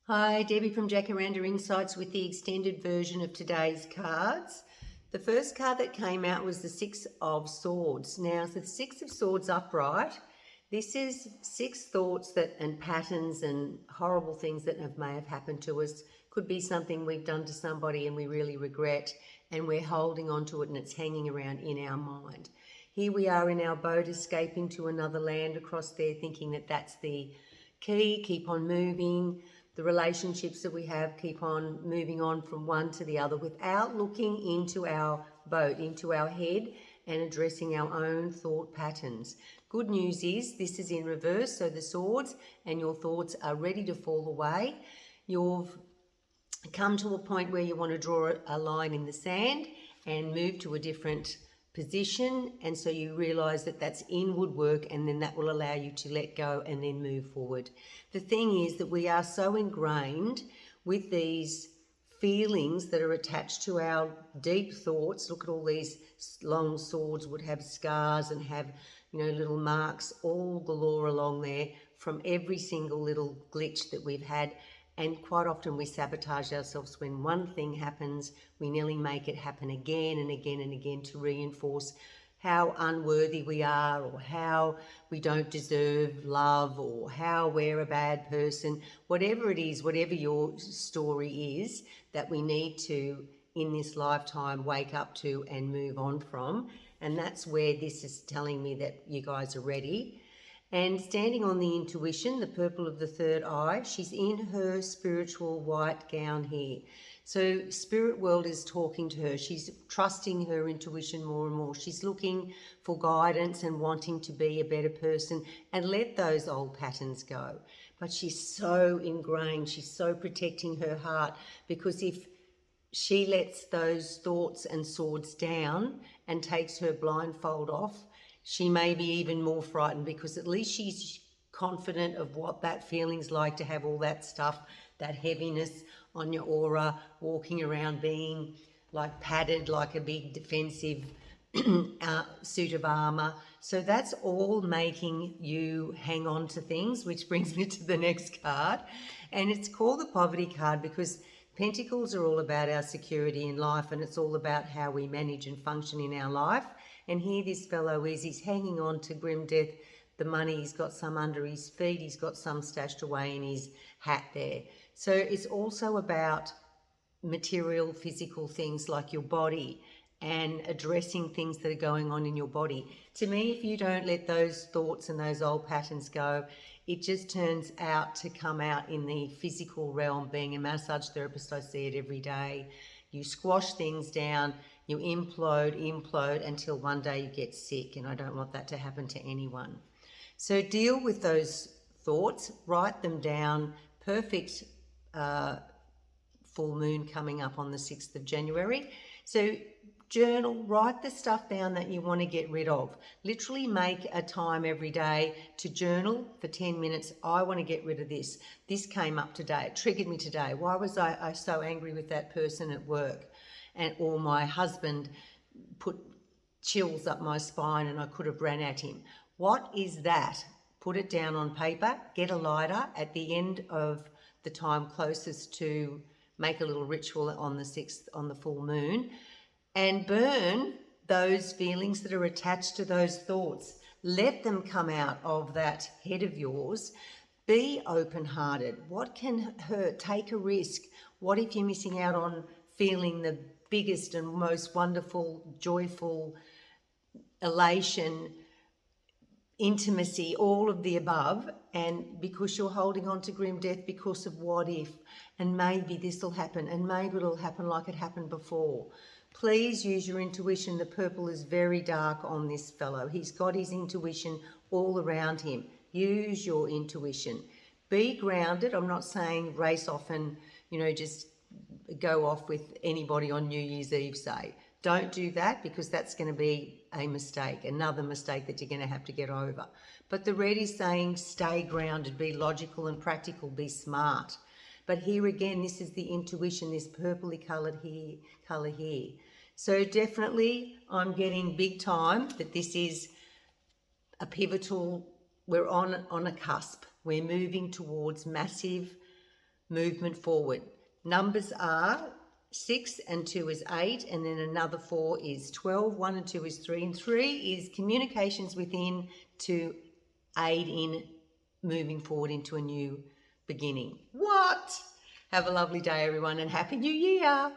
Hi, Debbie from Jacaranda Insights with the extended version of today's cards. The first card that came out was the Six of Swords. Now, the Six of Swords upright, this is six thoughts that and patterns and horrible things that may have happened to us. Could be something we've done to somebody and we really regret, and we're holding on to it and it's hanging around in our mind. Here we are in our boat escaping to another land across there, thinking that that's the key, keep on moving. The relationships that we have, keep on moving on from one to the other without looking into our boat, into our head, and addressing our own thought patterns. Good news is this is in reverse, so the swords and your thoughts are ready to fall away. You've come to a point where you want to draw a line in the sand and move to a different position, and so you realize that that's inward work, and then that will allow you to let go and then move forward. The thing is that we are so ingrained with these feelings that are attached to our deep thoughts. Look at all these long swords would have scars and have, little marks all galore along there from every single little glitch that we've had. And quite often we sabotage ourselves. When one thing happens, we nearly make it happen again and again and again to reinforce how unworthy we are, or how we don't deserve love, or how we're a bad person. Whatever it is, whatever your story is that we need to, in this lifetime, wake up to and move on from. And that's where this is telling me that you guys are ready. And standing on the intuition, the purple of the third eye, she's in her spiritual white gown here. So spirit world is talking to her. She's trusting her intuition more and more. She's looking for guidance and wanting to be a better person and let those old patterns go. But she's so ingrained. She's so protecting her heart, because if she lets those thoughts and swords down and takes her blindfold off, she may be even more frightened, because at least she's confident of what that feeling's like to have all that stuff, that heaviness on your aura, walking around being like padded like a big defensive suit of armour. So that's all making you hang on to things, which brings me to the next card. And it's called the Poverty card, because Pentacles are all about our security in life, and it's all about how we manage and function in our life. And here this fellow is, he's hanging on to grim death, the money. He's got some under his feet, he's got some stashed away in his hat there. So it's also about material, physical things like your body, and addressing things that are going on in your body. To me, if you don't let those thoughts and those old patterns go, it just turns out to come out in the physical realm. Being a massage therapist, I see it every day. You squash things down, you implode until one day you get sick, and I don't want that to happen to anyone. So deal with those thoughts, write them down. Perfect full moon coming up on the 6th of January. So journal, write the stuff down that you want to get rid of. Literally make a time every day to journal for 10 minutes. I want to get rid of this. This came up today. It triggered me today. Why was I so angry with that person at work? Or my husband put chills up my spine and I could have ran at him. What is that? Put it down on paper, get a lighter at the end of the time closest to make a little ritual on the 6th, on the full moon, and burn those feelings that are attached to those thoughts. Let them come out of that head of yours. Be open-hearted. What can hurt? Take a risk. What if you're missing out on feeling the biggest and most wonderful, joyful elation, intimacy, all of the above, and because you're holding on to grim death because of what if, and maybe this will happen, and maybe it'll happen like it happened before. Please use your intuition. The purple is very dark on this fellow. He's got his intuition all around him. Use your intuition. Be grounded. I'm not saying race off and, just go off with anybody on New Year's Eve, say. Don't do that, because that's going to be a mistake, another mistake that you're going to have to get over. But the red is saying stay grounded, be logical and practical, be smart. But here again, this is the intuition, this purpley colour here. So definitely I'm getting big time that this is a pivotal, we're on a cusp. We're moving towards massive movement forward. Numbers are 6 and 2 is 8, and then another 4 is 12, 1 and 2 is 3, and 3 is communications within to aid in moving forward into a new beginning. What? Have a lovely day, everyone, and Happy New Year.